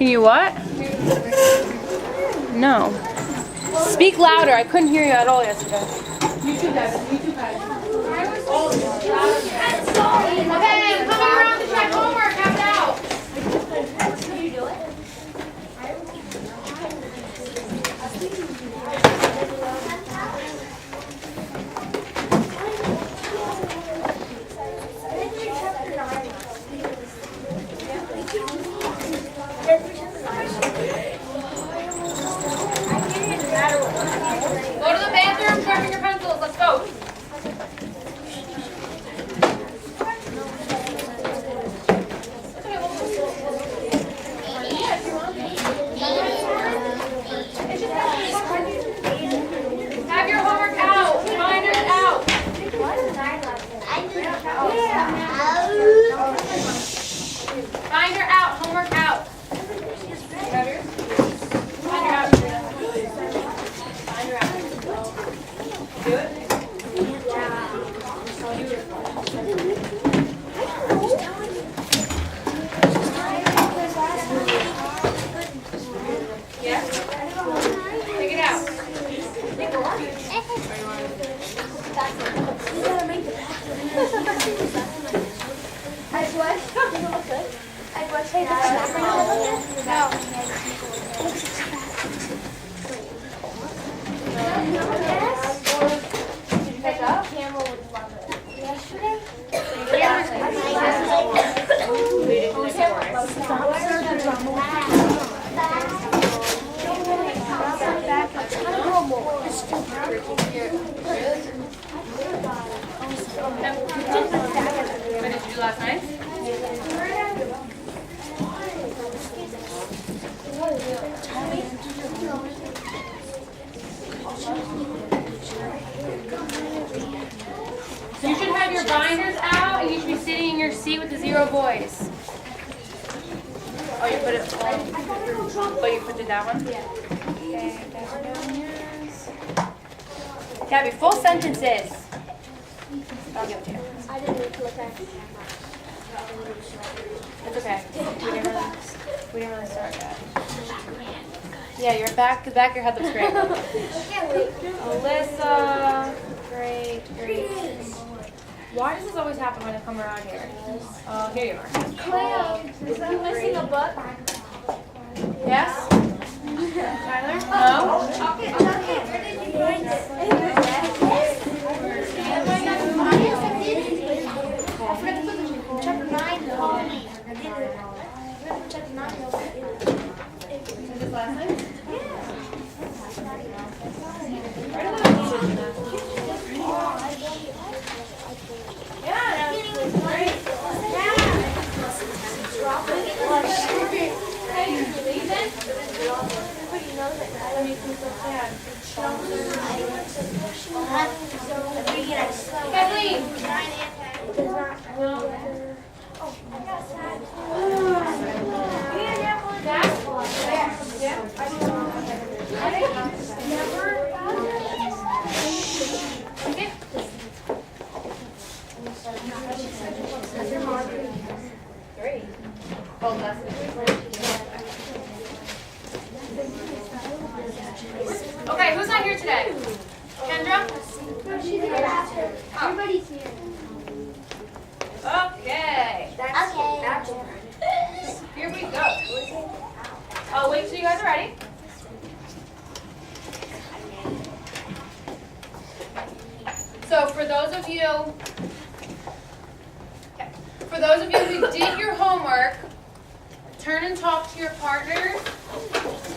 Can you what? No. Speak louder. I couldn't hear you at all yesterday. YouTube guys. YouTube guys. Okay, I'm coming around to check homework. Have it out. Can you do it? Go to the bathroom, sharpen your pencils. Let's go. Have your homework out. Binders out. Binder out. Homework out. Have yours? Binder out. Binder out. Do it? Yeah? Take it out. I was. Does it look good? I was. Hey, no. Did you catch up? Camera would love it. Yesterday? What did you do last night? You should have your binders out and you should be sitting in your seat with the 0 boys. Oh, you put it on. Oh, you put it that one? Yeah. Okay, down yours. Gabby, full sentences. I'll give it to you. I didn't need to look at it. It's okay. We didn't really start yet. Yeah, your back, the back of your head looks great. Alyssa, great. Why does this always happen when I come around here? Here you are. Claire, is that missing a butt? Yes? Tyler? No? Okay. Where did you find it? I forgot to put chapter 9 home. Chapter 9 home. Is this last night? Yeah, that's great. Hey, you leaving? That makes me so sad. Kathleen! Great. Oh, that's okay, who's not here today? Kendra? No, she's here after. Everybody's here. Okay. Here we go. I'll wait till you guys are ready. So for those of you who did your homework, turn and talk to your partners,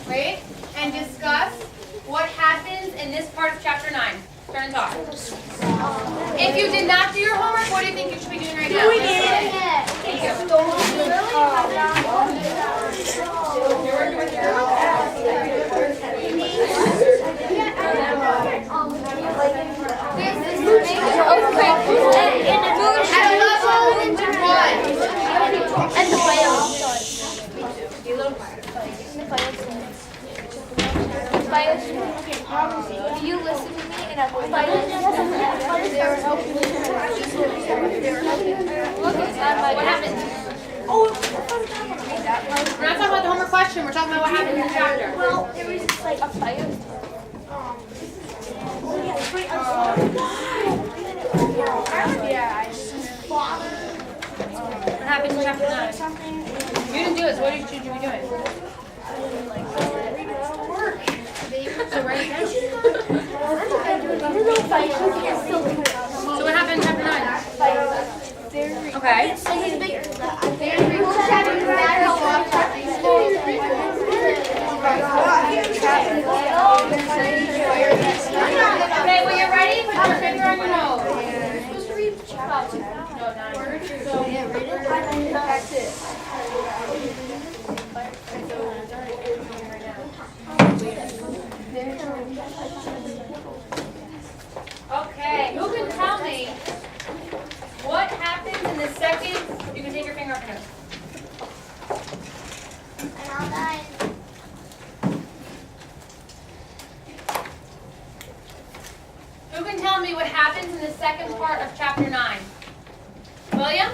right? And discuss what happens in this part of chapter 9. Turn and talk. If you did not do your homework, what do you think you should be doing right now? We did. Thank you. You're working with your And the whales. Be a little quieter. You listen to me and I'm they were helping me. What happened? We're not talking about the homework question. introduction. We're talking about what happened in the chapter. Well, there was like a fire. What happened in chapter 9? You didn't do it, so what should you be doing? So write it down. So what happened in chapter 9? Okay. Okay, when you're ready, put your finger on your nose. No, 9. That's it. Okay, who can tell me what happens in the second? You can take your finger off your nose. Who can tell me what happens in the second part of chapter 9? William?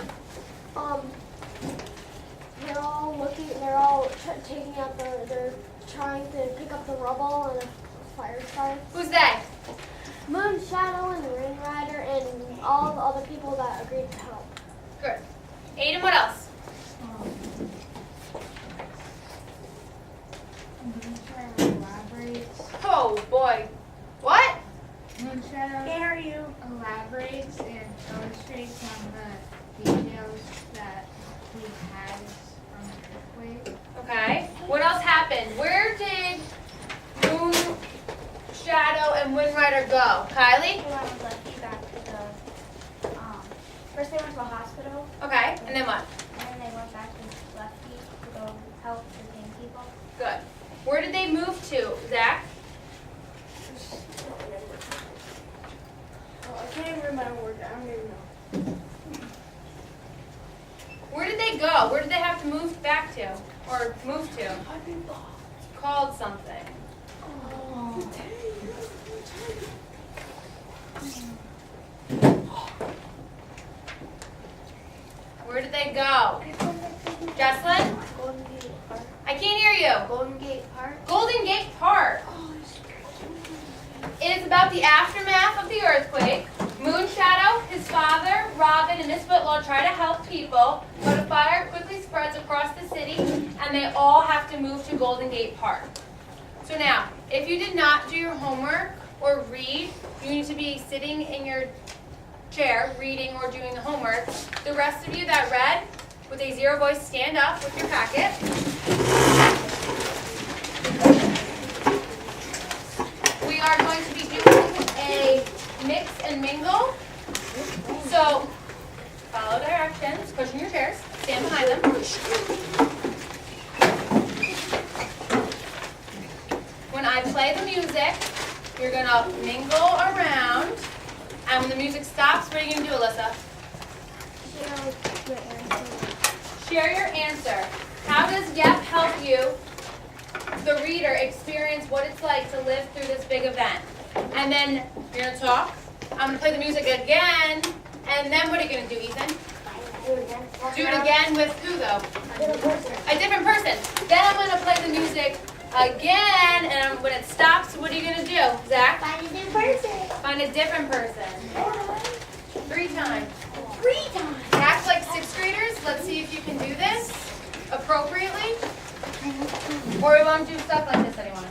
They're all taking out they're trying to pick up the rubble and the fire starts. Who's they? Moon, Shadow, and the Rain Rider, and all the other people that agreed to help. Good. Aiden, what else? Oh boy. What? Moonshadow elaborates and illustrates on the details that he has from the earthquake. Okay. What else happened? Where did Moon, Shadow, and Wind Rider go? Kylie? They went with Lefty back to the, first they went to the hospital, Okay. And then what? and then they went back to Lefty to go help the game people. Good. Where did they move to, Zach? I can't even remember where I don't even know. Where did they go? Where did they have to move back to? Or move to? Called something. Where did they go? Jocelyn? Golden Gate Park. I can't hear you. Golden Gate Park. Golden Gate Park. It is about the aftermath of the earthquake. Moonshadow, his father, Robin, and Miss Whitlaw try to help people, but a fire quickly spreads across the city, and they all have to move to Golden Gate Park. So now, if you did not do your homework or read, you need to be sitting in your chair, reading or doing the homework. The rest of you that read, with a zero voice, stand up with your packet. We are going to be doing a mix and mingle. So, follow directions, cushion your chairs, stand behind them. When I play the music, you're gonna mingle around, and when the music stops, what are you gonna do, Alyssa? Share your answer. How does YEP help you, the reader, experience what it's like to live through this big event? And then you're gonna talk. I'm gonna play the music again, and then what are you gonna do, Ethan? Do it again with who though? A different person. Then I'm gonna play the music again, and when it stops, what are you gonna do, Zach? Find a different person. Find a different person. 3 times. 3 times. Act like 6th graders. Let's see if you can do this appropriately. Or we won't do stuff like this anymore.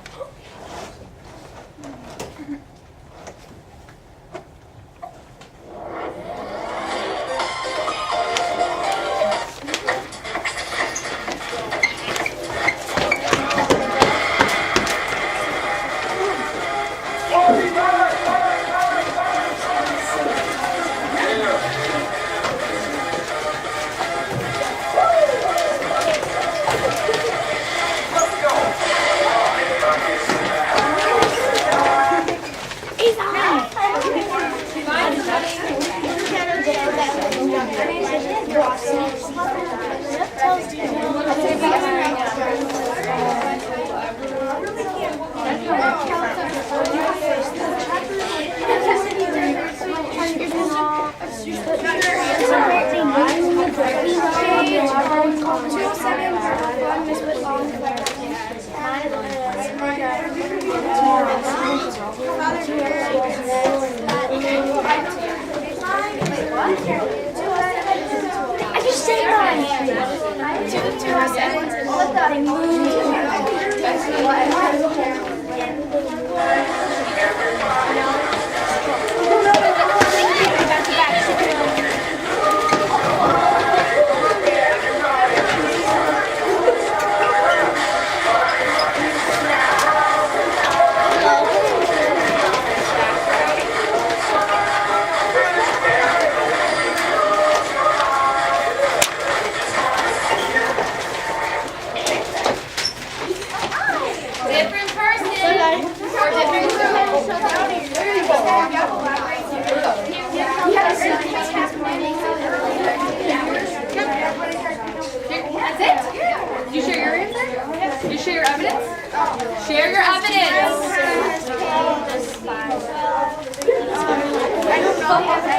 Different person or different That's it? You share your answer? You share your evidence? Share your evidence.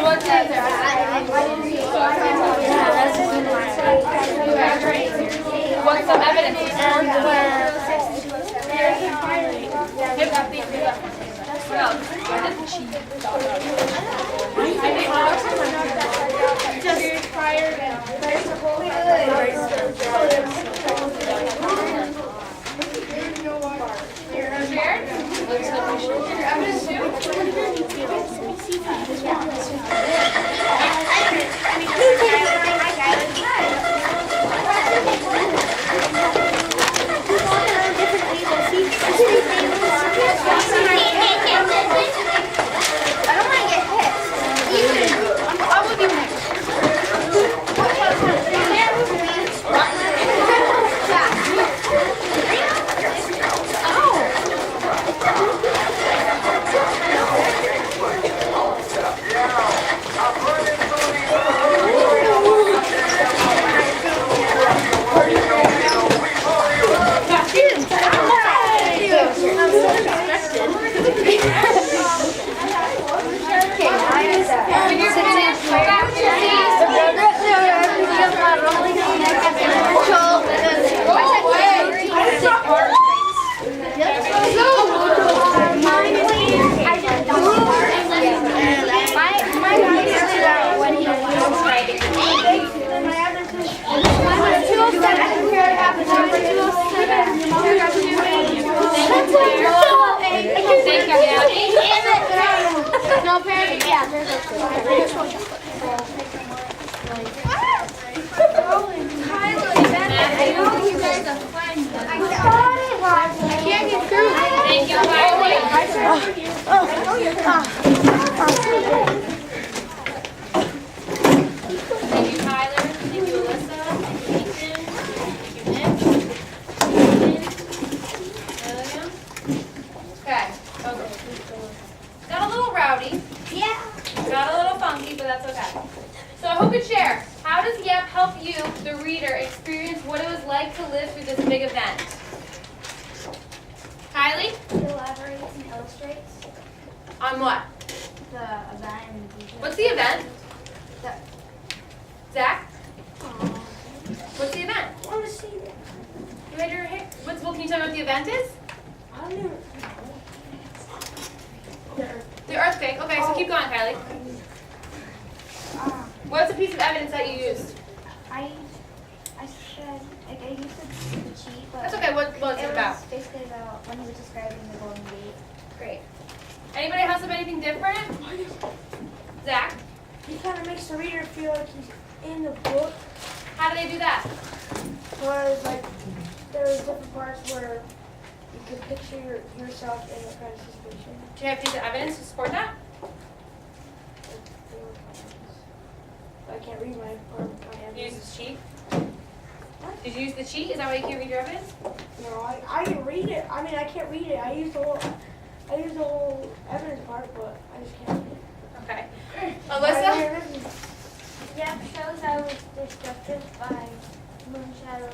What's the answer? What's some evidence? Just prior I don't want to get hit. I will be next. No, apparently, yeah, there's Thank you, Kylie. Thank you, Tyler. Thank you, Alyssa. Thank you, Ethan. Thank you, Nick. Okay. Got a little rowdy. Yeah. Got a little funky, but that's okay. So who could share? How does YEP help you, the reader, experience what it was like to live through this big event? Kylie? Elaborates and illustrates On what? the event and the details. What's the event? The- Zach? What's the event? I want to see that. You had your hair. Well, can you tell me what the event is? I don't know. The earthquake. Okay, so keep going, Kylie. What's a piece of evidence that you used? I said, like, I used the cheat, but That's okay. What was it about? was basically about when he was describing the Golden Gate. Great. Anybody else have anything different? Zach? He kind of makes the reader feel like he's in the book. How do they do that? Whereas, like, there's different parts where you could picture yourself in that kind of situation. Do you have a piece of evidence to support that? I can't read my Did you use evidence. the cheat? Did you use the cheat? Is that why you can't read your evidence? No, I can read it. I mean, I can't read it. I used the whole evidence part, but I just can't read it. Okay. Alyssa? Yeah, shows I was destructive by moonshadow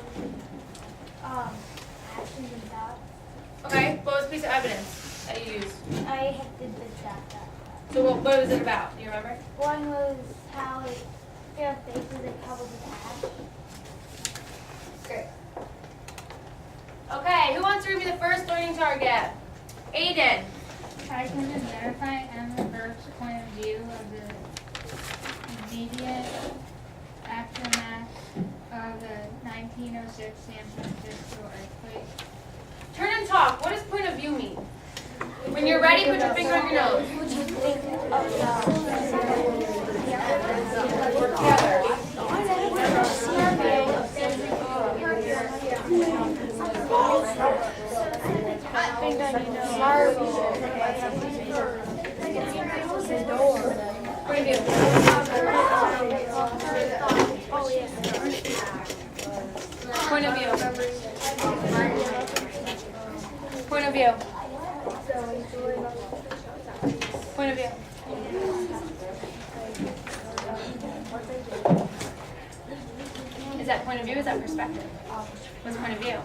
actions and thoughts. Okay. What was the piece of evidence that you used? I did that. So what was it about? Do you remember? One was how it faces it covered with ash. Great. Okay. Who wants to read me the first learning target? Aiden. Try to verify and reverse point of view of the immediate aftermath of of the 1906 San Francisco earthquake? Turn and talk. What does point of view mean? When you're ready, put your finger on your nose. Point of view. Point of view. Point of view. Point of view. Is that point of view? Is that perspective? What's point of view?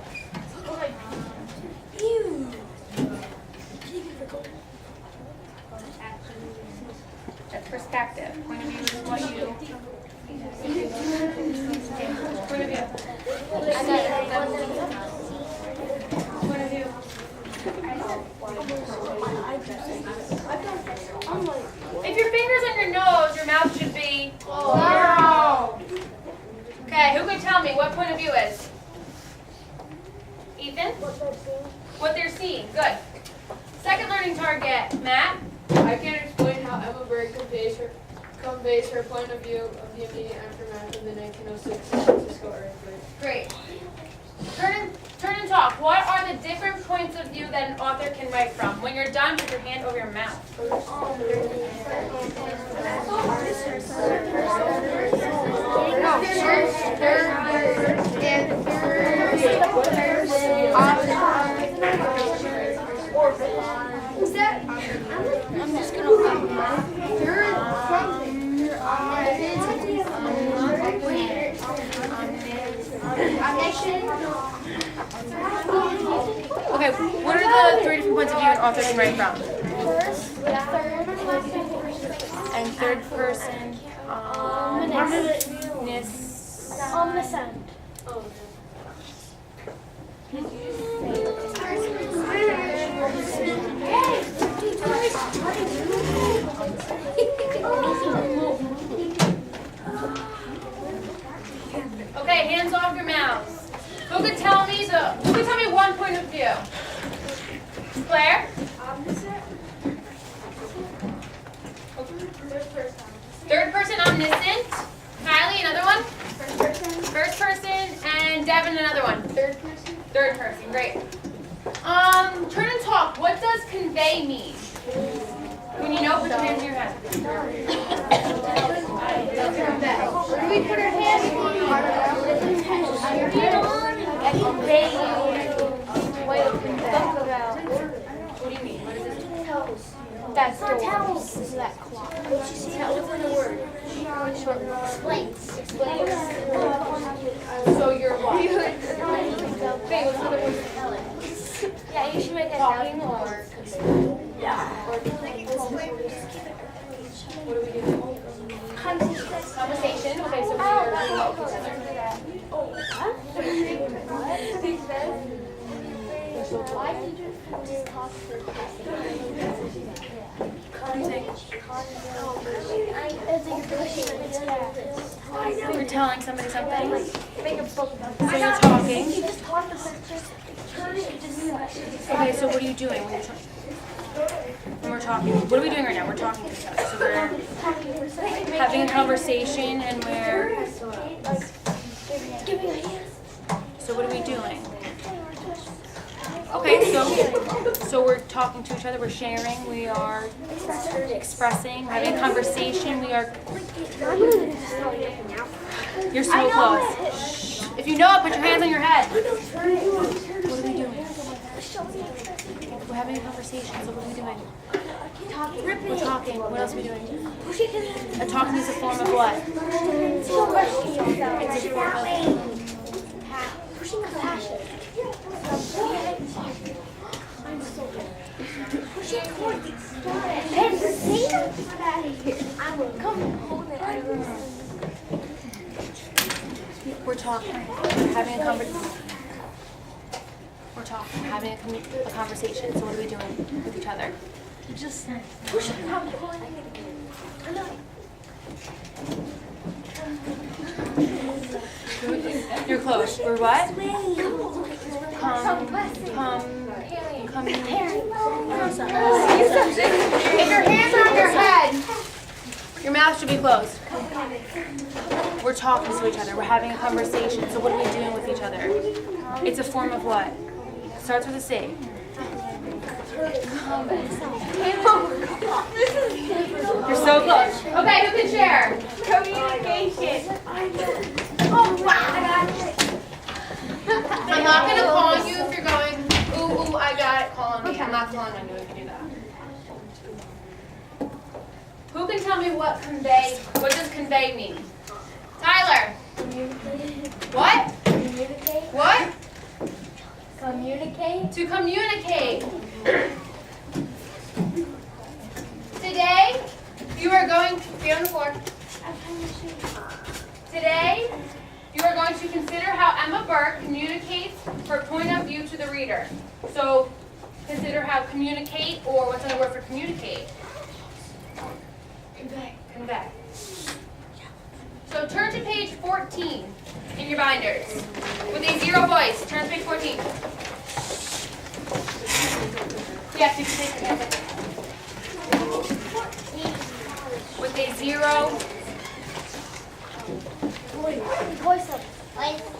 That's perspective. Point of view is what you. Point of view. Point of view. If your finger's on your nose, your mouth should be. No. Okay, who can tell me what point of view is? Ethan? What they're seeing. Good. Second learning target, Matt. I can explain how Emma Berg conveys her point of view of the immediate aftermath of the 1906 San Francisco earthquake. Great. Turn and talk. What are the different points of view that an author can write from? When you're done, put your hand over your mouth. I'm just Okay, what are the three different points of view an author can write from? And third person, omniscient. Okay, hands off your mouths. Who could tell me one point of view? Claire? Third person omniscient. Kylie, another one? First person, and Devin, another one. Third person, great. Turn and talk. What does convey mean? When you know, put your hands in your head. When we put our hands on What do you mean? What is this? that's the tells that clock. What's in the word? Explains. So you're what? Wait, what's the other word? Yeah, you should make it Talking down. or what are we doing? Conversation. Okay, so we are talking about each other. Why did you just talk for You're telling somebody something. Make a book. So you're talking. You just talk the Okay, so what are you doing when you're talking? When we're talking. What are we doing right now? We're talking to each other. So we're having a conversation and we're. So what are we doing? Okay, so we're talking to each other, we're sharing, we are expressing, having a conversation, we are. You're so close. Shh. If you know it, put your hands on your head. What are we doing? We're having a conversation, so what are we doing? We're talking. What else are we doing? Talking is a form of what? It's a form of. Pushing a passion. I'm so good. Pushing towards it. And see them? I will come hold it. We're talking. Having a conversation. We're talking. Having a conversation. So what are we doing with each other? Just push it out. You're close. We're what? If your hands are on your head, your mouth should be closed. We're talking to each other. We're having a conversation. So what are we doing with each other? It's a form of what? Starts with a C. You're so close. Okay, who can share? Communication. Oh, wow. I'm not going to call on you if you're going, ooh, I got it, call on me. I'm not calling on you if you do that. Who can tell me what does convey mean? Tyler. What? Communicate. What? Communicate. To communicate. Today, you are going to be on the floor. Today, you are going to consider how Emma Burke communicates her point of view to the reader. So, consider how communicate, or what's another word for communicate? Convey. So turn to page 14 in your binders. With a zero voice, turn to page 14. Yes, you can take it. With a zero. Voice up. Eyes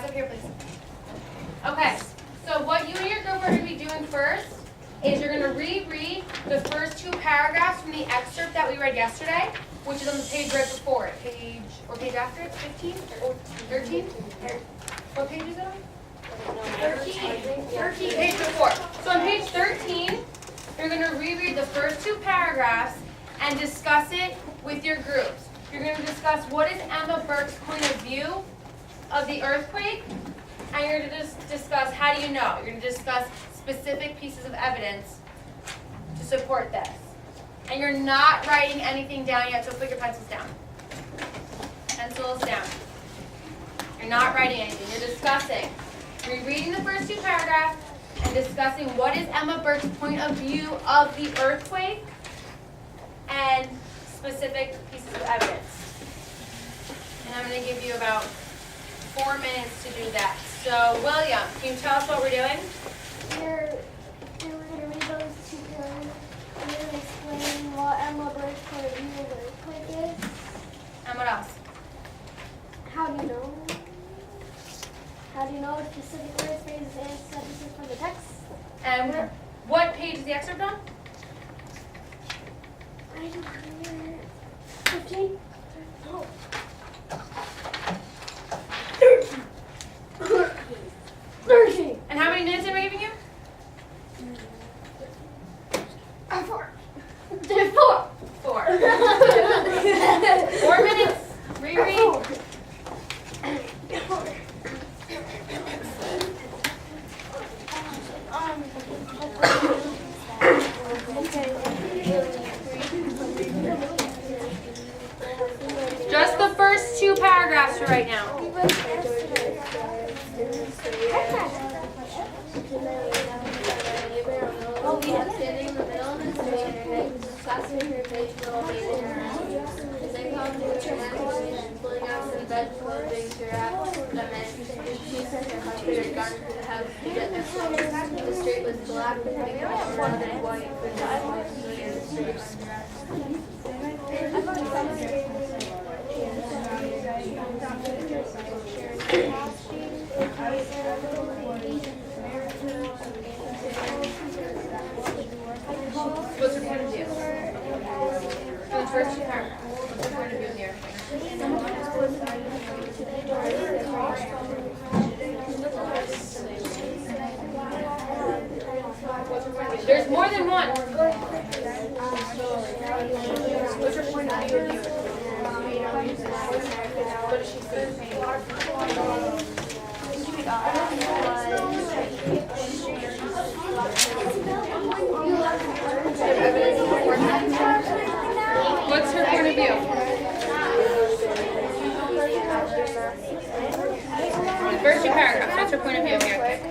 up here, please. Okay, so what you and your group are going to be doing first is you're going to reread the first two paragraphs from the excerpt that we read yesterday, which is on the page right before it. Page after it? 15 or 13? What page is it on? 13. Page before. So on page 13, you're going to reread the first two paragraphs and discuss it with your groups. You're going to discuss what is Emma Burke's point of view of the earthquake, and you're going to discuss how do you know. You're going to discuss specific pieces of evidence to support this. And you're not writing anything down yet, so put your pencils down. Pencils down. You're not writing anything. You're discussing. Rereading the first two paragraphs and discussing what is Emma Burke's point of view of the earthquake and specific pieces of evidence. And I'm going to give you about 4 minutes to do that. So, William, can you tell us what we're doing? We're going to read those two things. We're going to explain what Emma Burke's point of view of the earthquake is. And what else? How do you know? How do you know specific words, phrases, and sentences from the text? And what page is the excerpt on? I don't know. 15? Oh. 13. And how many minutes am I giving you? 4. 4. 4 minutes. Reread. Just the first two paragraphs for right now. Standing in the middle of the street, discussing her facial bathing her eyes. They come to her and pulling out some vegetables, big giraffe. The man, she said her husband had gone into the house to get their clothes. The street was black with pink and white, with the eyes in the street. What's your point of view? For the first two paragraphs. What's your point of view here? There's more than one. What's your point of view here? What does she say? What's her point of view? The first two paragraphs, what's her point of view of the earthquake?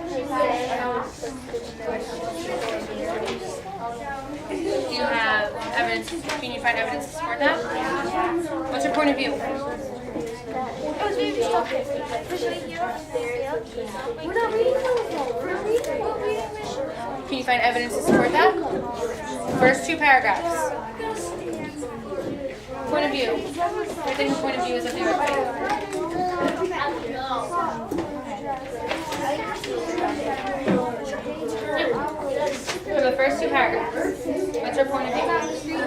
Do you have evidence? Can you find evidence to support that? What's your point of view? Can you find evidence to support that? First two paragraphs. Point of view. I think the point of view is of the earthquake. For the first two paragraphs. What's your point of view?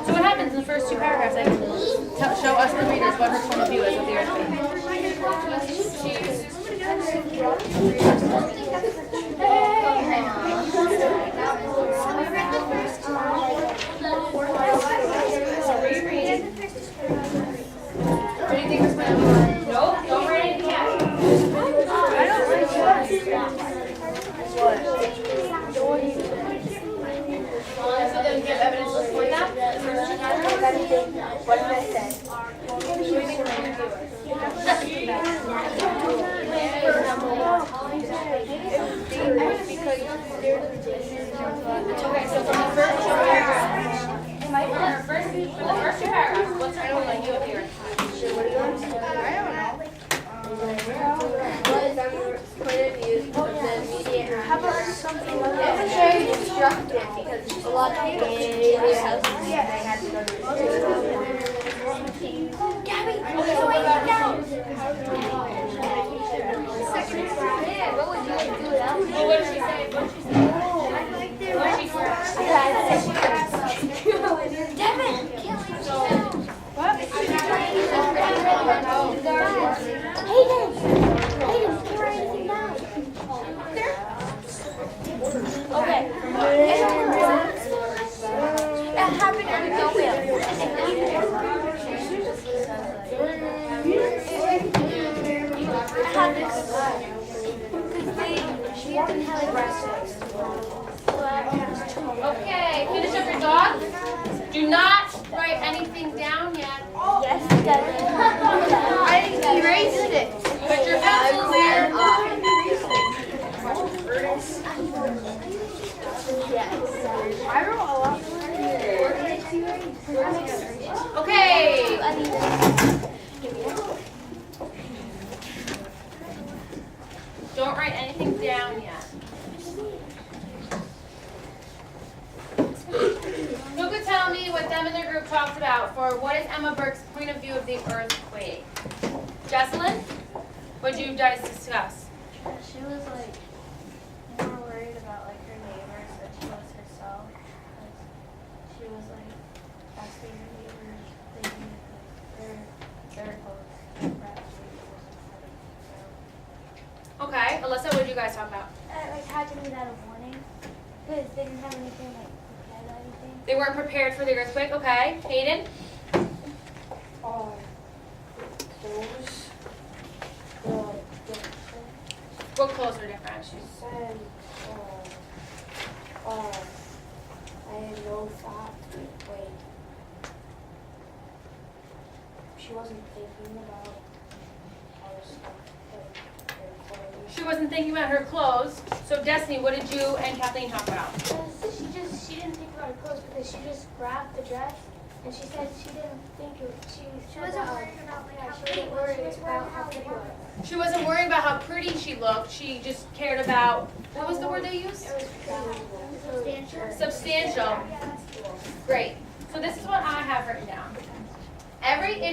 So what happens in the first two paragraphs? Like, show us the readers what her point of view is of the earthquake. What do you think her point of view is? Nope, don't write anything yet. So then give evidence to support that? What did I say? Okay, so from the first two paragraphs, for the first two paragraphs, what's her point of view of the earthquake? What is our point of view of the immediate? How about something like that? It's very destructive because a lot of people in their houses they had to go to the Gabby, Okay, so what about her? what would you do without me? Well, what did she say? What did she say? What did she say? Devin, Hayden, can't write anything down. Okay. It happened out of nowhere. She didn't have a breast. Okay, finish up your thought. Do not write anything down yet. Yes, Devin. I erased it. Put your pencil where? I wrote a lot. Okay. Don't write anything down yet. Who could tell me what them and their group talked about for what is Emma Burke's point of view of the earthquake? Jesselyn, what did you guys discuss? She was like more worried about like her neighbors than she was herself. Because she was like asking her neighbors, thinking like their clothes perhaps Okay, Alyssa, what did you guys talk about? like had to be that a warning because they didn't have anything like prepared or anything. They weren't prepared for the earthquake. Okay, Hayden. What clothes are different? Said, I had no thought. Wait. She wasn't thinking about other stuff. She wasn't thinking about her clothes. So Destiny, what did you and Kathleen talk about? She didn't think about her clothes because she just grabbed the dress and she said she didn't think it. She wasn't worried about like how pretty it was. She was worried about how pretty it was. She wasn't worried about how pretty she looked. She just cared about, what was the word they used? Substantial. Substantial. Great. So this is what I have written down. Everyday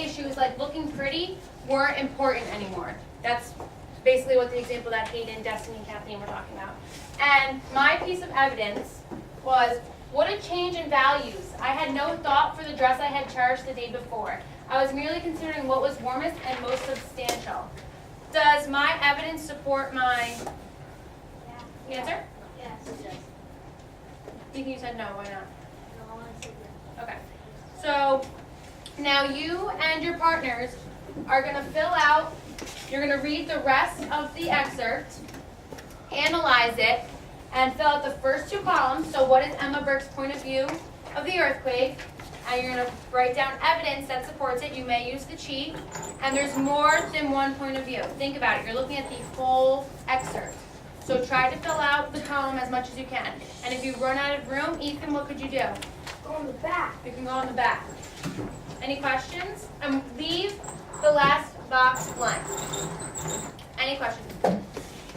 issues like looking pretty weren't important anymore. That's basically what the example that Hayden, Destiny, and Kathleen were talking about. And my piece of evidence was, what a change in values. I had no thought for the dress I had charged the day before. I was merely considering what was warmest and most substantial. Does my evidence support my answer? Yes. Ethan, you said no, why not? Okay. So now you and your partners are going to fill out, you're going to read the rest of the excerpt, analyze it, and fill out the first two columns. So what is Emma Burke's point of view of the earthquake? and you're going to write down evidence that supports it. You may use the cheat, and there's more than one point of view. Think about it. You're looking at the whole excerpt. So try to fill out the column as much as you can. And if you run out of room, Ethan, what could you do? Go on the back. You can go on the back. Any questions? Leave the last box blank. Any questions?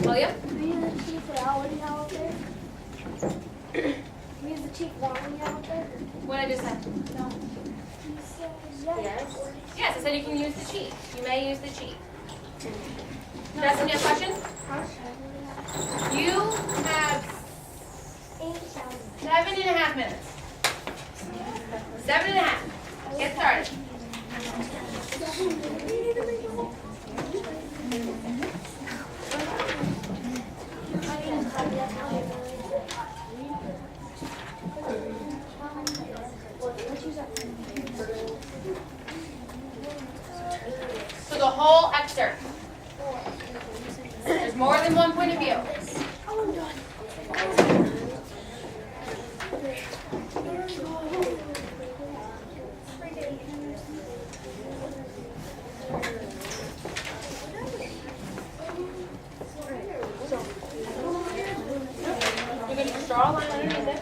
William? We use the chief while you out there. We use the chief while you out there. What I just said? No. Yes. Yes, I said you can use the cheat. You may use the cheat. Justin, you have questions? You have 7.5 minutes. 7.5. Get started. So the whole excerpt. There's more than one point of view. You're going to just draw a line underneath it.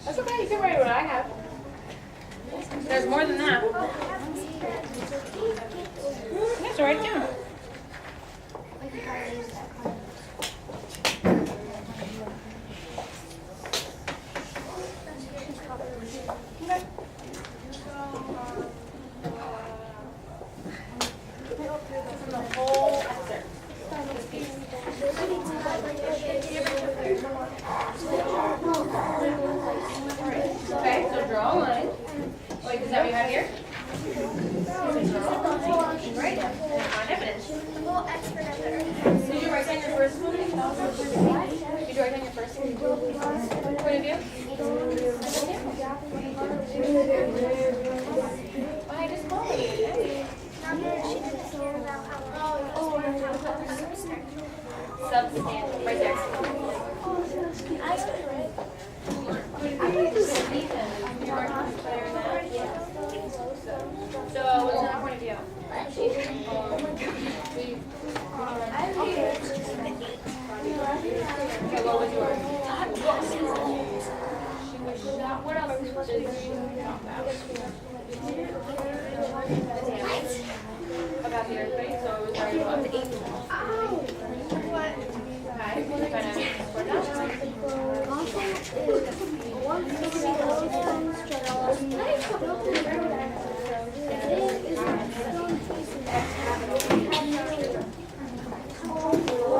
That's okay, you can write what I have. There's more than that. You have to write it down. From the whole excerpt. Okay, so draw a line. Wait, is that what you have here? Right. On evidence. Did you write down your first one? Did you write down your first point of view? I just called it. Substantive. Right there. So, what's another point of view? Okay, what was yours? What else did you talk about the earthquake? So it was right about the 8th. Okay, kind of support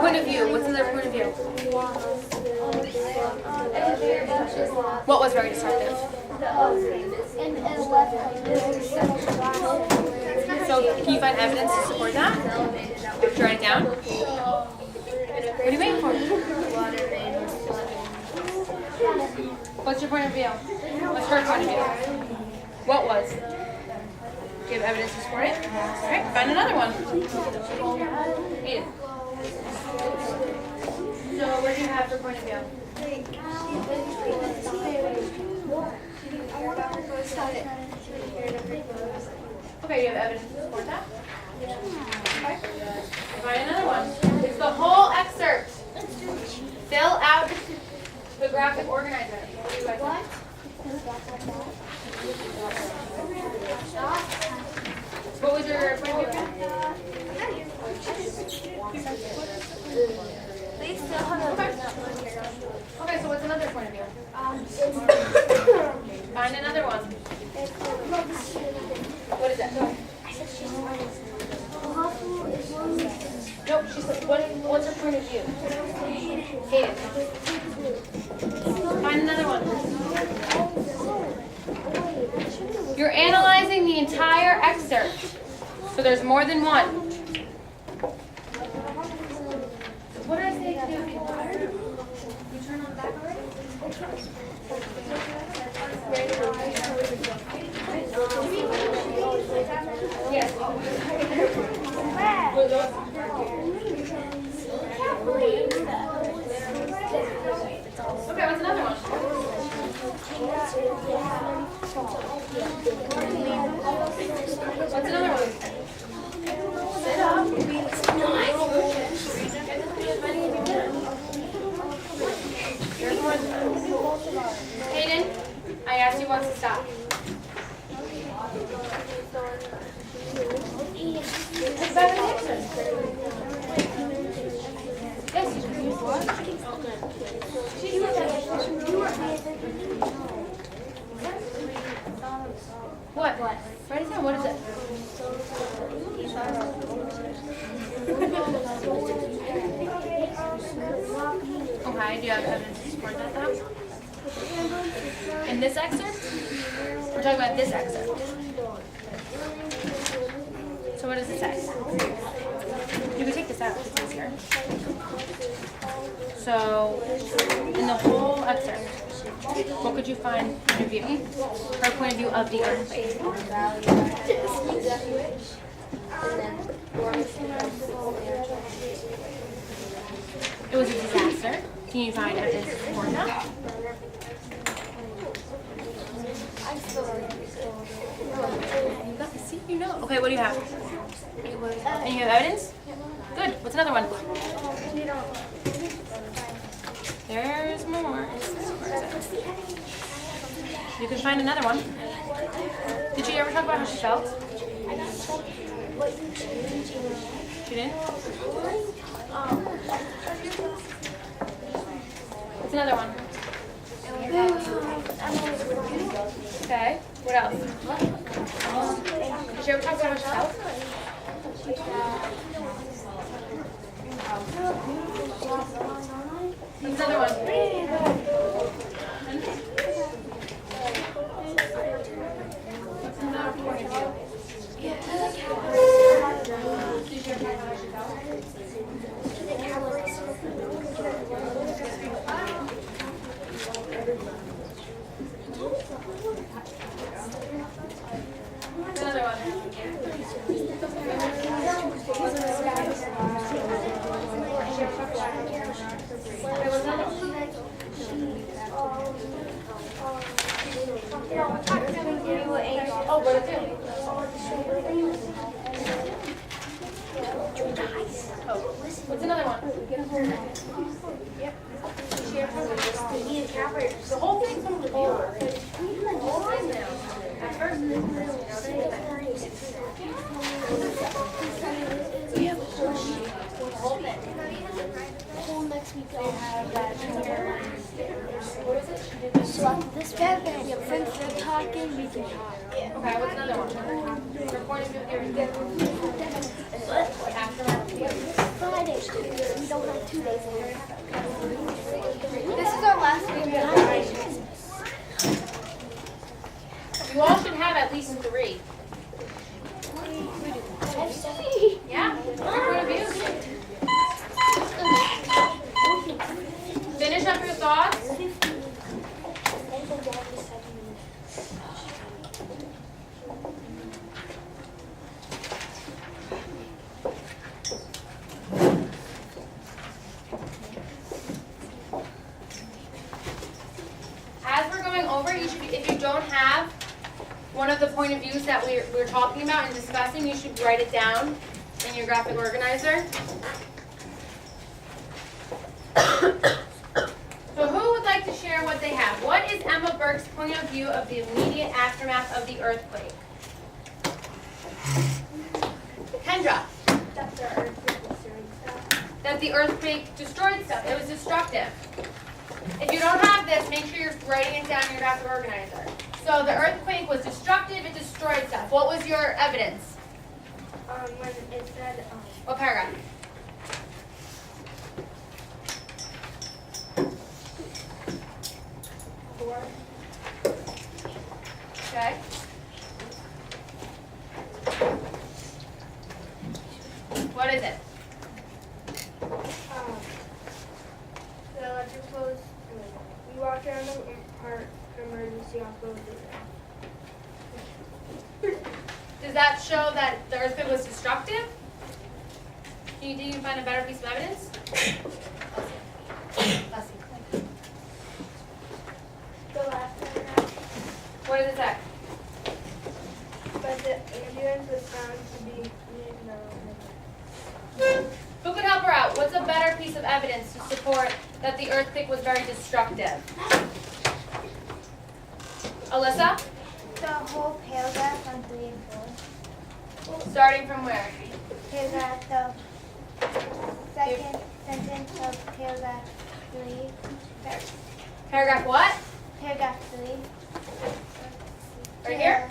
Point of view. What's another point of view? What was very disruptive? So can you find evidence to support that? Did you write it down? What are you waiting for? What's your point of view? What's her point of view? What was? Do you have evidence to support it? All right, find another one. Edith. So what do you have for point of view? Okay, you have evidence to support that? Okay. Find another one. It's the whole excerpt. Fill out the graphic organizer. What do you guys want? What was your point of view? Okay, so what's another point of view? Find another one. What is that? Nope, she said, what's her point of view? Hayden. Find another one. You're analyzing the entire excerpt, so there's more than one. What did I say to do? You turn on the back already? Yes. Okay, what's another one? What's another one? Sit up. There's more. Hayden, I asked you once to stop. It's better than Yes. What? Write it down. What is it? Okay, do you have evidence to support that now? In this excerpt? We're talking about this excerpt. So what does it say? You can take this out. It's easier. So, in the whole excerpt, what could you find point of view? Her point of view of the earthquake. It was a disaster. Can you find evidence to support that? See, you know. Okay, what do you have? And you have evidence? Good. What's another one? There's more. You can find another one. Did she ever talk about how she felt? She didn't? What's another one? Okay. What else? Did she ever talk about how she felt? What's another one? What's another point of view? Did you ever talk about how she felt? Another one. Oh, what is it? Oh, what's another one? The whole thing's from the viewer. At first, Next week I'll have that. So this bad since they're talking, we can talk. okay, what's another one? Your point of view here. Friday. We don't have 2 days later. This is our last week of graduation. You all should have at least 3. Yeah? Your point of view. Finish up your thoughts. As we're going over, you should be, if you don't have one of the point of views that we're talking about and discussing, you should write it down in your graphic organizer. So who would like to share what they have? What is Emma Burke's point of view of the immediate aftermath of the earthquake? Kendra. That the earthquake destroyed stuff. It was destructive. If you don't have this, make sure you're writing it down in your graphic organizer. So the earthquake was destructive, it destroyed stuff. What was your evidence? When it said, What paragraph? Okay. What is it? the electric flows, we walked around the park emergency hospital. Does that show that the earthquake was destructive? Can you find a better piece of evidence? The last paragraph. What does it say? But the ambulance was found to be Who could help her out? What's a better piece of evidence to support that the earthquake was very destructive? Alyssa? The whole paragraph on 3 and 4. Starting from where? Paragraph, the second sentence of paragraph 3. Paragraph what? Paragraph 3. Right here?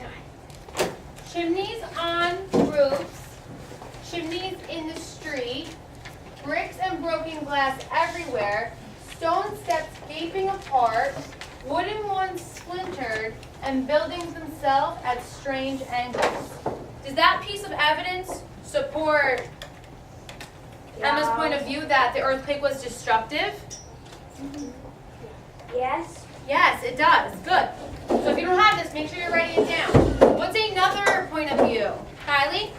Chimneys on roofs, chimneys in the street, bricks and broken glass everywhere, stone steps gaping apart, wooden ones splintered, and buildings themselves at strange angles. Does that piece of evidence support Emma's point of view that the earthquake was destructive? Yes. Yes, it does. Good. So if you don't have this, make sure you're writing it down. What's another point of view? Kylie?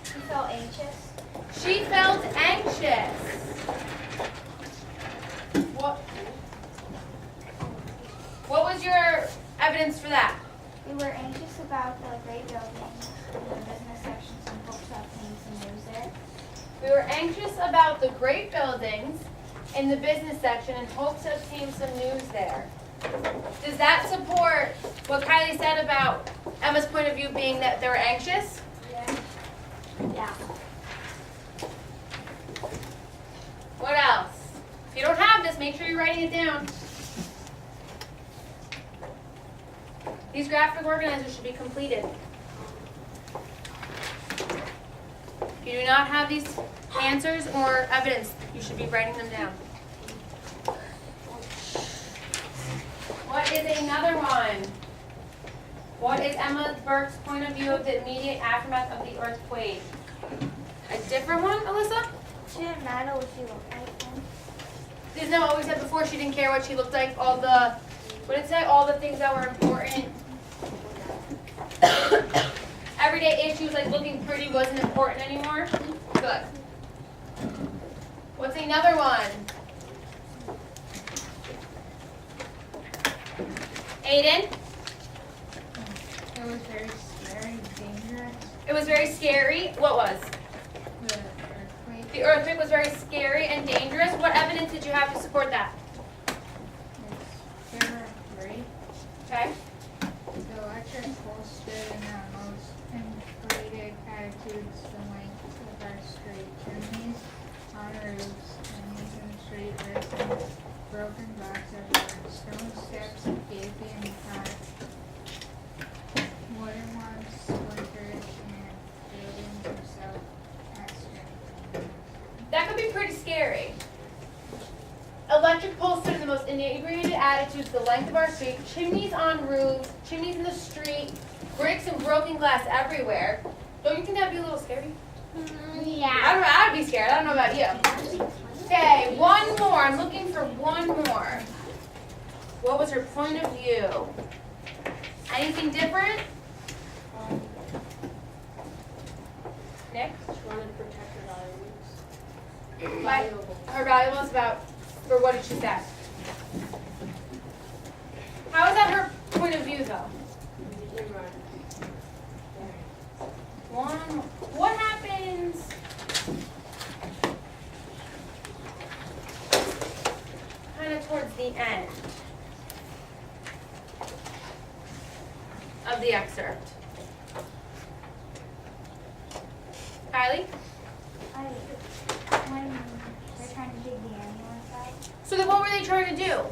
She felt anxious. She felt anxious. What was your evidence for that? We were anxious about the great buildings and the business sections and hopes of seeing some news there. We were anxious about the great buildings in the business section in hopes of seeing some news there. Does that support what Kylie said about Emma's point of view being that they were anxious? Yeah. What else? If you don't have this, make sure you're writing it down. These graphic organizers should be completed. If you do not have these answers or evidence, you should be writing them down. What is another one? What is Emma Burke's point of view of the immediate aftermath of the earthquake? A different one, Alyssa? She didn't matter what she looked like then. Isn't that what we said before? She didn't care what she looked like. All the, what did it say? All the things that were important. Everyday issues like looking pretty wasn't important anymore. Good. What's another one? Aiden? It was very scary, dangerous. It was very scary. What was? The earthquake. The earthquake was very scary and dangerous. What evidence did you have to support that? It's paragraph 3. Okay. The electric pole stood in the most inflated attitudes the length of our street. Chimneys on roofs, chimneys in the street, bricks and broken glass everywhere. Stone steps gaping apart. Wooden ones splintered and buildings themselves at strength. That could be pretty scary. Electric poles stood in the most inebriated attitudes the length of our street. Chimneys on roofs, chimneys in the street, bricks and broken glass everywhere. Don't you think that'd be a little scary? Yeah. I'd be scared. I don't know about you. Okay, one more. I'm looking for one more. What was her point of view? Anything different? Nick? She wanted to protect her valuables. Her valuables about, or what did she say? How is that her point of view though? One, what happens? Kind of towards the end of the excerpt. Kylie? When they're trying to dig the ambulance out. So then what were they trying to do?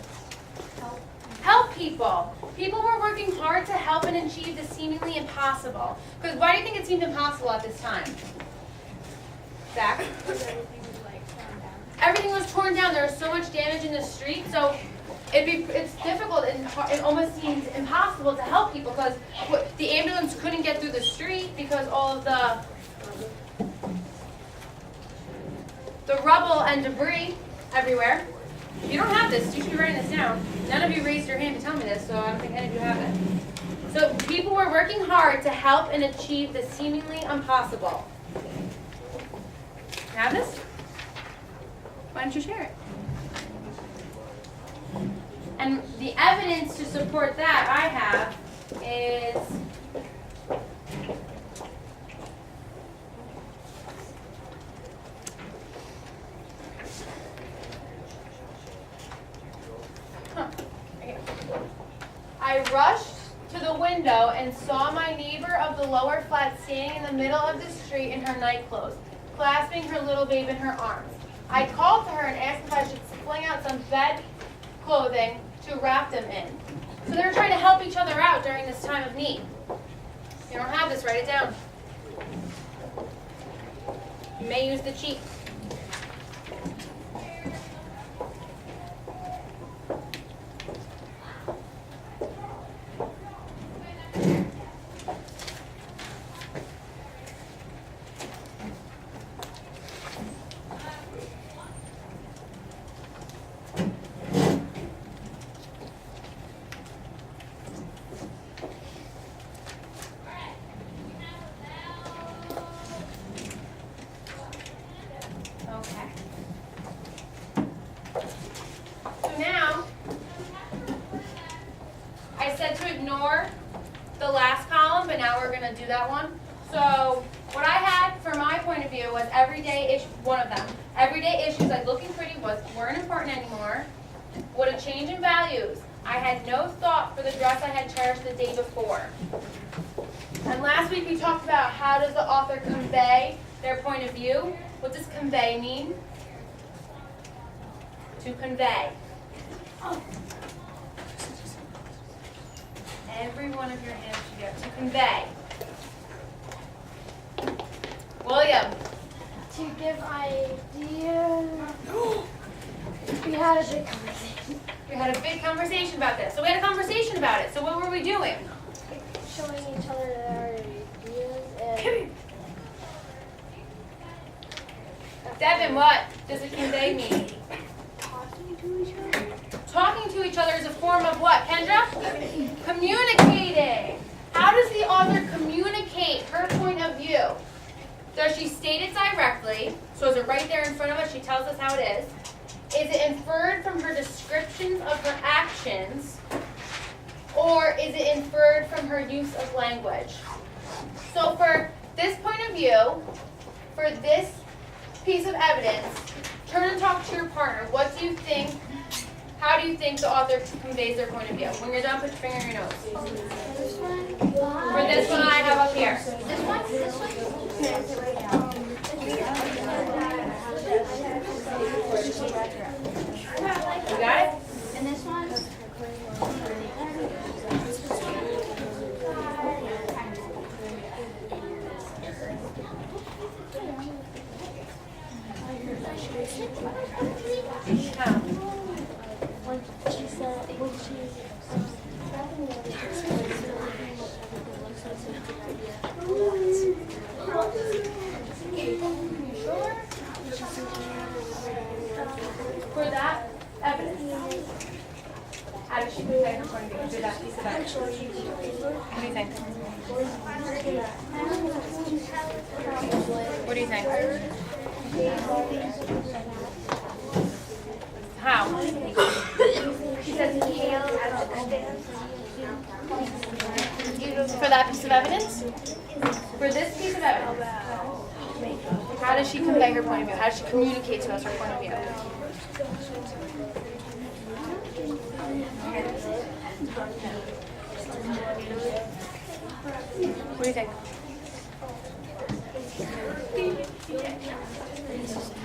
Help people. People were working hard to help and achieve the seemingly impossible. Because why do you think it seemed impossible at this time? Zach? Everything was torn down. There was so much damage in the street. So it's difficult and it almost seems impossible to help people because the ambulance couldn't get through the street because all of the rubble and debris everywhere. If you don't have this, you should be writing this down. None of you raised your hand to tell me this, so I don't think any of you have it. So people were working hard to help and achieve the seemingly impossible. You have this? Why don't you share it? And the evidence to support that I have is I rushed to the window and saw my neighbor of the lower flat standing in the middle of the street in her nightclothes, clasping her little babe in her arms. I called to her and asked if I should fling out some bed clothing to wrap them in. So they're trying to help each other out during this time of need. If you don't have this, write it down. You may use the cheat. Okay. So now, I said to ignore the last column, but now we're going to do that one. So what I had from my point of view was everyday issues, one of them. Everyday issues like looking pretty weren't important anymore. Would a change in values? I had no thought for the dress I had cherished the day before. And last week we talked about how does the author convey their point of view. What does convey mean? To convey. Every one of your hands should go. To convey. William. To give ideas. We had a big conversation. We had a big conversation about this. So we had a conversation about it. So what were we doing? Showing each other their ideas and Devin, what does it convey mean? talking to each other. Talking to each other is a form of what, Kendra? Communicating. How does the author communicate her point of view? Does she state it directly? So is it right there in front of us? She tells us how it is. Is it inferred from her descriptions of her actions? Or is it inferred from her use of language? So for this point of view, for this piece of evidence, turn and talk to your partner. What do you think, how do you think the author conveys their point of view? When you're done, put your finger in your nose. This one. For this one I have up here. This one. This one. You got it? And this one. How? When she said, when she For that evidence, how does she convey her point of view through that piece of evidence? What do you think? What do you think? How? She says, Kale, I don't understand. For that piece of evidence? For this piece of evidence, how does she convey her point of view? How does she communicate to us her point of view? What do you think?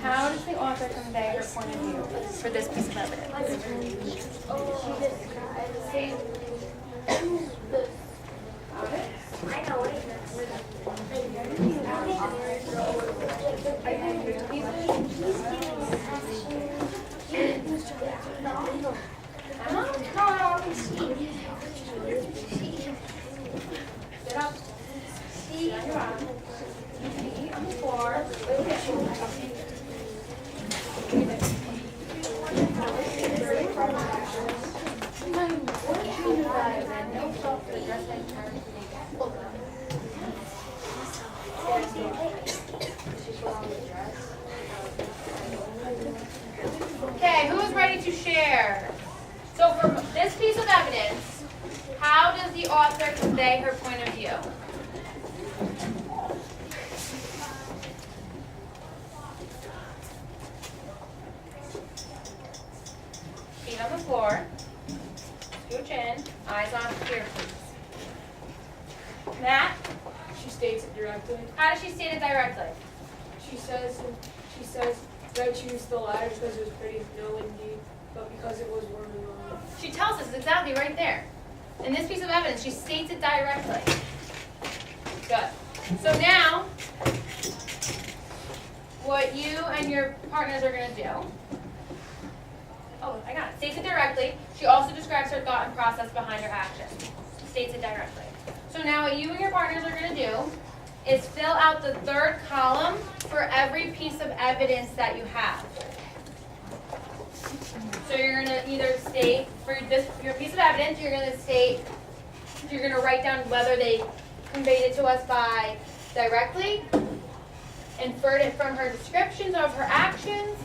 How does the author convey her point of view for this piece of evidence? Get up. See on your arm. Feet on the floor. Okay, who is ready to share? So for convey her point of view? Feet on the floor. Scooch in. Eyes on here, please. Matt, She states it directly. how does she state it directly? She says that I choose the latter because it was pretty. No, indeed, but because it was warm and long. She tells us exactly right there. In this piece of evidence, she states it directly. Good. So now, what you and your partners are going to do, oh, I got it. States it directly. She also describes her thought and process behind her action. States it directly. So now what you and your partners are going to do is fill out the third column for every piece of evidence that you have. So you're going to either state, for your piece of evidence, you're going to write down whether they conveyed it to us by directly, inferred it from her descriptions of her actions,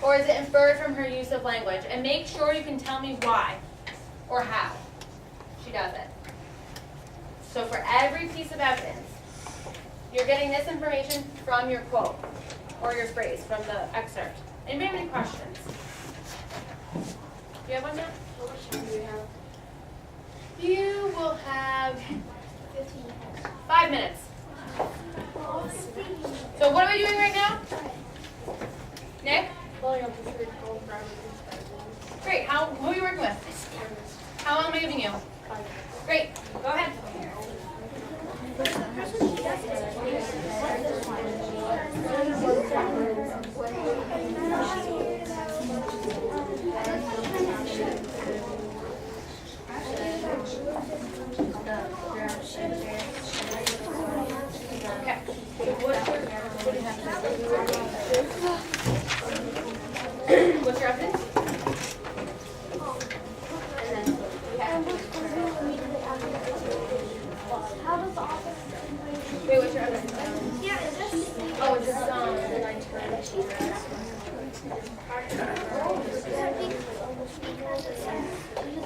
or is it inferred from her use of language? And make sure you can tell me why or how she does it. So for every piece of evidence, you're getting this information from your quote or your phrase from the excerpt. Anybody have any questions? Do you have one, Matt? How much time do we have? You will have 5 minutes. So what are we doing right now? Nick? Filling out the third column for everything. Great. Who are you working with? How long am I giving you? 5 minutes. Great. Go ahead. Okay. What's your evidence? How does the office? Wait, what's your evidence? Yeah, is this? Oh, it's just Because it says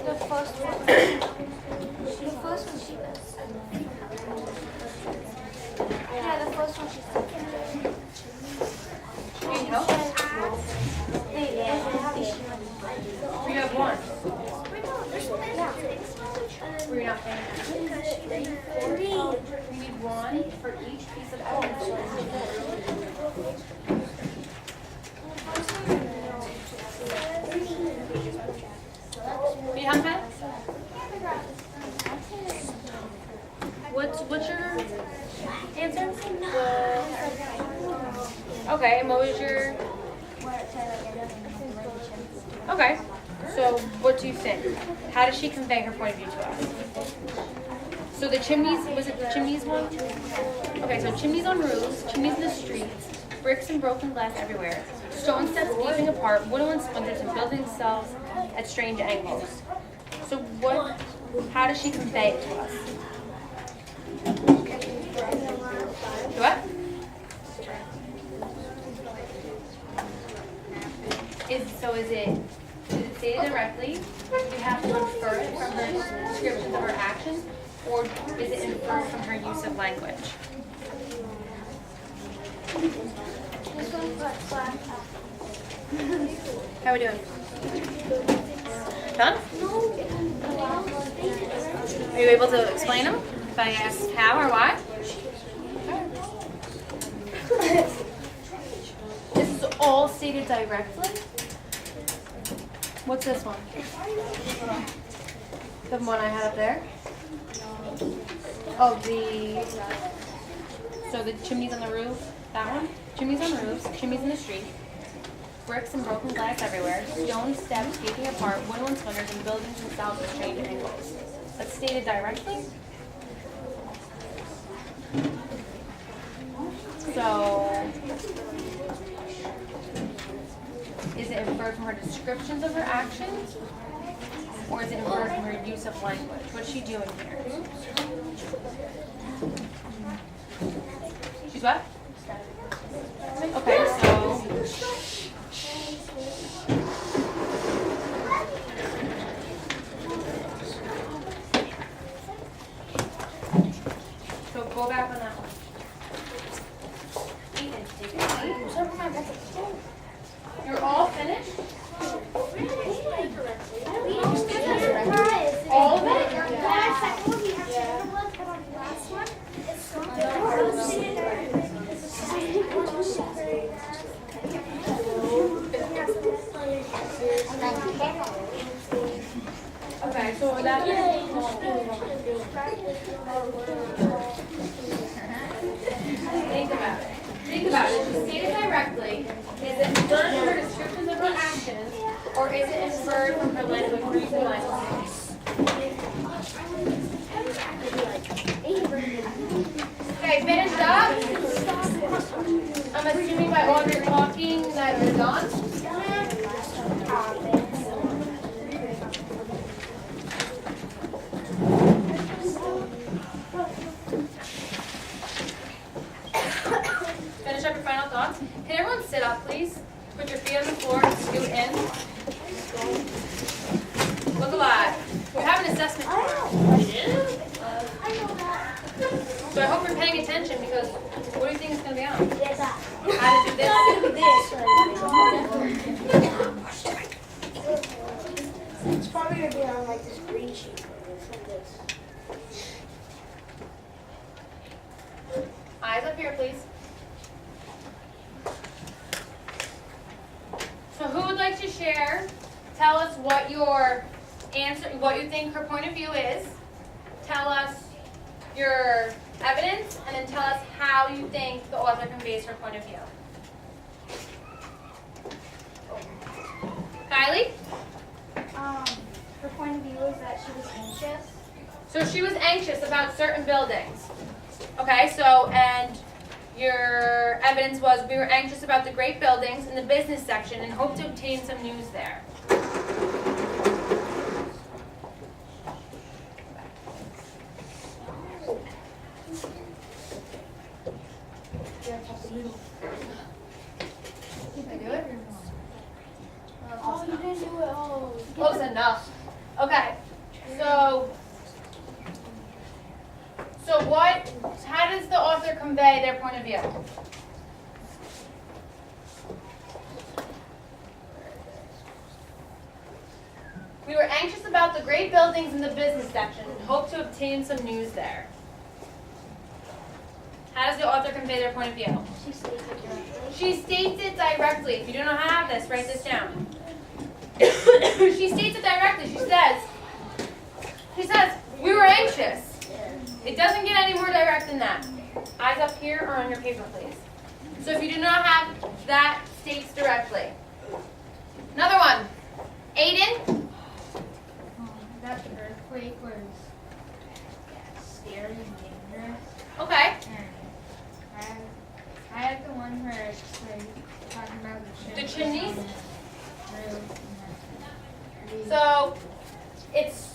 the first one. The first one she does. Yeah, the first one she said. Need help? You have one. Were you not paying attention? We need one for each piece of evidence. Need help, Matt? What's your answer? Okay, and what was your? Okay, so what do you think? How does she convey her point of view to us? So the chimneys, was it the chimneys one? Okay, so chimneys on roofs, chimneys in the streets, bricks and broken glass everywhere, stone steps gaping apart, wooden splinters and buildings themselves at strange angles. So how does she convey it to us? What? Is it stated directly? You have to infer it from her descriptions of her actions, or is it inferred from her use of language? How are we doing? Done? Are you able to explain them? If I ask how or why? This is all stated directly. What's this one? The one I had up there? Oh, so the chimneys on the roof, that one? Chimneys on roofs, chimneys in the street, bricks and broken glass everywhere, stone steps gaping apart, wooden splinters, and buildings themselves at strange angles. That's stated directly? So, is it inferred from her descriptions of her actions? Or is it inferred from her use of language? What's she doing here? She's what? Okay, so go back on that one. Ethan, take it. You're all finished? All of it? Okay, so that think about it. Think about it. She stated directly, is it inferred from her descriptions of her actions, or is it inferred from her language, her use of language? Okay, finished up? I'm assuming by all your talking that you're done. Finish up your final thoughts. Can everyone sit up, please? Put your feet on the floor and scoot in. Look alive. We have an assessment tomorrow. So I hope you're paying attention because what do you think is going to be on? How to do this. It's probably going to be on like this green sheet from this. Eyes up here, please. So who would like to share? Tell us what your answer, what you think her point of view is. Tell us your evidence, and then tell us how you think the author conveys her point of view. Kylie? Her point of view was that she was anxious. So she was anxious about certain buildings. Okay, so, and your evidence was we were anxious about the great buildings in the business section and hope to obtain some news there. Did I do it? Oh, you didn't do it. Oh. Close enough. Okay, so how does the author convey their point of view? We were anxious about the great buildings in the business section and hope to obtain some news there. How does the author convey their point of view? She states it directly. She states it directly. If you don't know how to have this, write this down. She states it directly. She says, we were anxious. It doesn't get any more direct than that. Eyes up here or on your paper, please. So if you do not have that, states directly. Another one. Aiden? That the earthquake was scary and dangerous. Okay. And I had the one where it's like talking about the The chimneys? Roof. So it's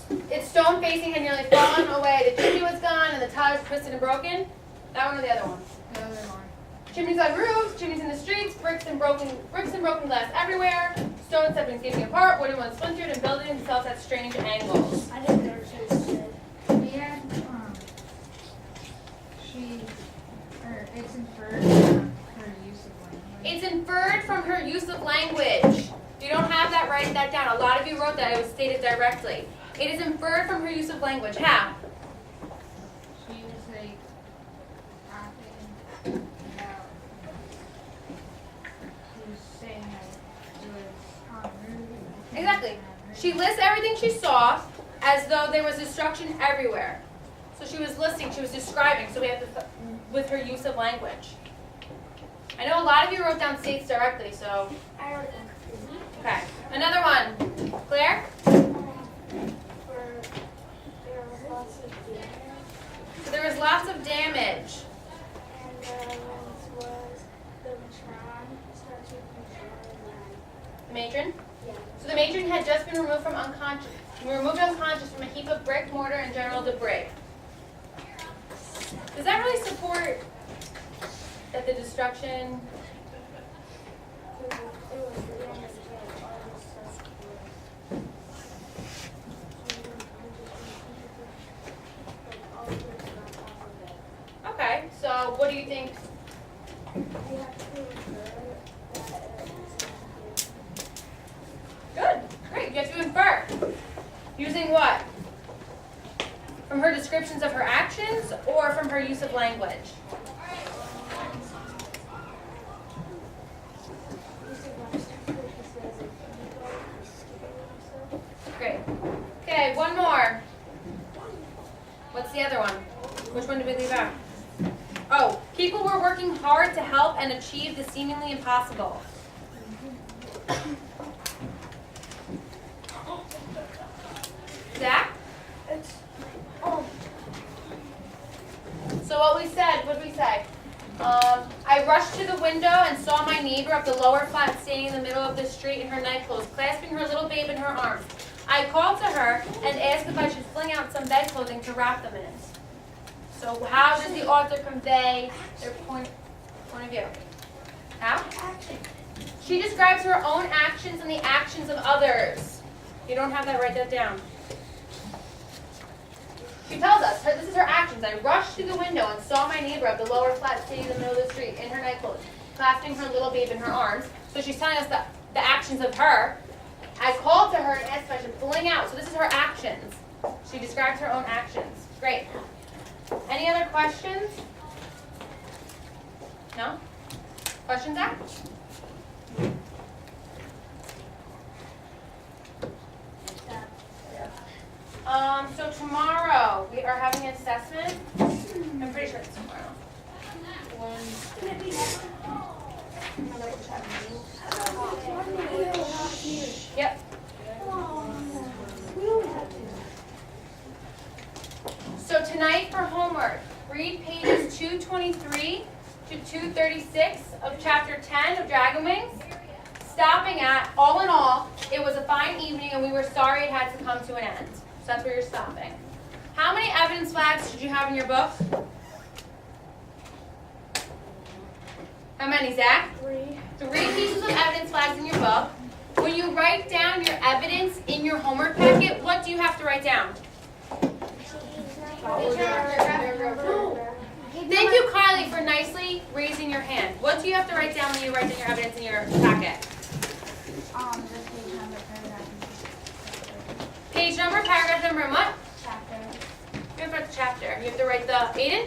stone facing, had nearly fallen away. The chimney was gone and the tiles twisted and broken. That one or the other one? The other one. Chimneys on roofs, chimneys in the streets, bricks and broken glass everywhere, stone stepping escaping apart, wooden ones splintered, and buildings themselves at strange angles. I didn't know she said. Yeah, it's inferred from her use of language. It's inferred from her use of language. If you don't have that, write that down. A lot of you wrote that. It was stated directly. It is inferred from her use of language. How? She was like talking about, she was saying that it was on the roof. Exactly. She lists everything she saw as though there was destruction everywhere. So she was listing, she was describing, so we have to, with her use of language. I know a lot of you wrote down states directly, so, I wrote them. okay. Another one. Claire? There was lots of damage, So there was lots of damage. and the ones was the matron starts with matron. The matron? Yeah. So the matron had just been removed unconscious from a heap of brick, mortar, and general debris. Does that really support that the destruction? It was the damage to all this stuff. So what do you think? Good, great. You have to infer. Using what? From her descriptions of her actions or from her use of language? Great. Okay, one more. What's the other one? Which one did we leave out? Oh, people were working hard to help and achieve the seemingly impossible. Zach? So what did we say? I rushed to the window and saw my neighbor up the lower flat standing in the middle of the street in her nightclothes, clasping her little babe in her arms. I called to her and asked if I should fling out some bedclothing to wrap them in it. So how does the author convey their point of view? How? She describes her own actions and the actions of others. If you don't have that, write that down. She tells us, this is her actions. I rushed to the window and saw my neighbor of the lower flat sitting in the middle of the street in her nightclothes, clasping her little babe in her arms. So she's telling us the actions of her. I called to her and asked if I should fling out. So this is her actions. She describes her own actions. Great. Any other questions? No? Questions, Zach? So tomorrow we are having an assessment. I'm pretty sure it's tomorrow. Yep. So tonight for homework, read pages 223 to 236 of chapter 10 of Dragon Wings. Stopping at, all in all, it was a fine evening and we were sorry it had to come to an end. So that's where you're stopping. How many evidence flags did you have in your book? How many, Zach? 3. 3 pieces of evidence flags in your book. When you write down your evidence in your homework packet, what do you have to write down? Thank you, Kylie, for nicely raising your hand. What do you have to write down when you write down your evidence in your packet? Page number, paragraph number, and what? Chapter. You have to write the chapter. You have to write the Aiden?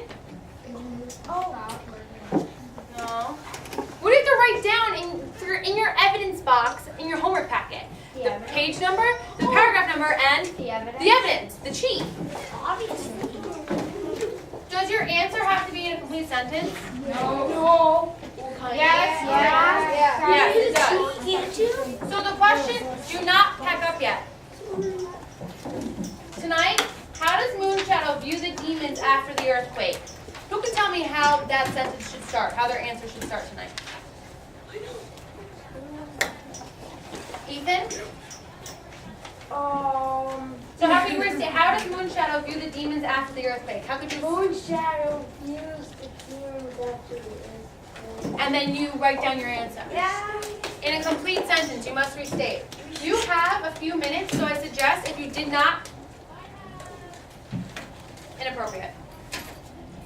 No. What do you have to write down in your evidence box in your homework packet? The page number, the paragraph number, and The evidence. the evidence, the cheat. Obviously. Does your answer have to be in a complete sentence? No. Yes. Yes, it does. Can't you? So the question, do not pack up yet. Tonight, how does Moonshadow view the demons after the earthquake? Who can tell me how that sentence should start, how their answer should start tonight? Ethan? So how could you say, how does Moonshadow view the demons after the earthquake? How could you? Moonshadow views the demons after the earthquake. And then you write down your answer. Yeah. In a complete sentence, you must restate. You have a few minutes, so I suggest if you did not, inappropriate.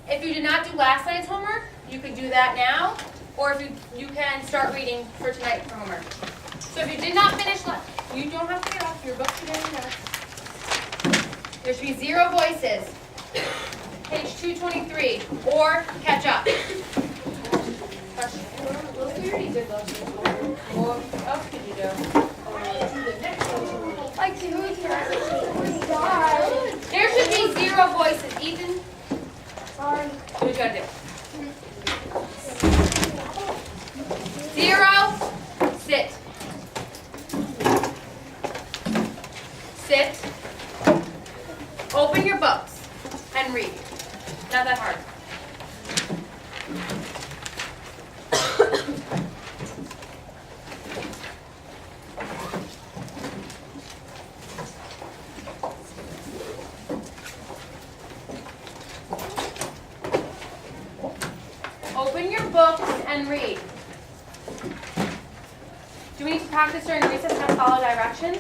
If you did not do last night's homework, you could do that now, or if you can start reading for tonight for homework. So if you did not finish, you don't have to get off your book today. There should be 0 voices. Page 223, or catch up. Question. We already did those. What else could you do? Like who's There should be 0 voices. Ethan, Sorry. what do you gotta do? 0, sit. Sit. Open your books and read. Not that hard. Open your books and read. Do we need to practice during recess how to follow directions?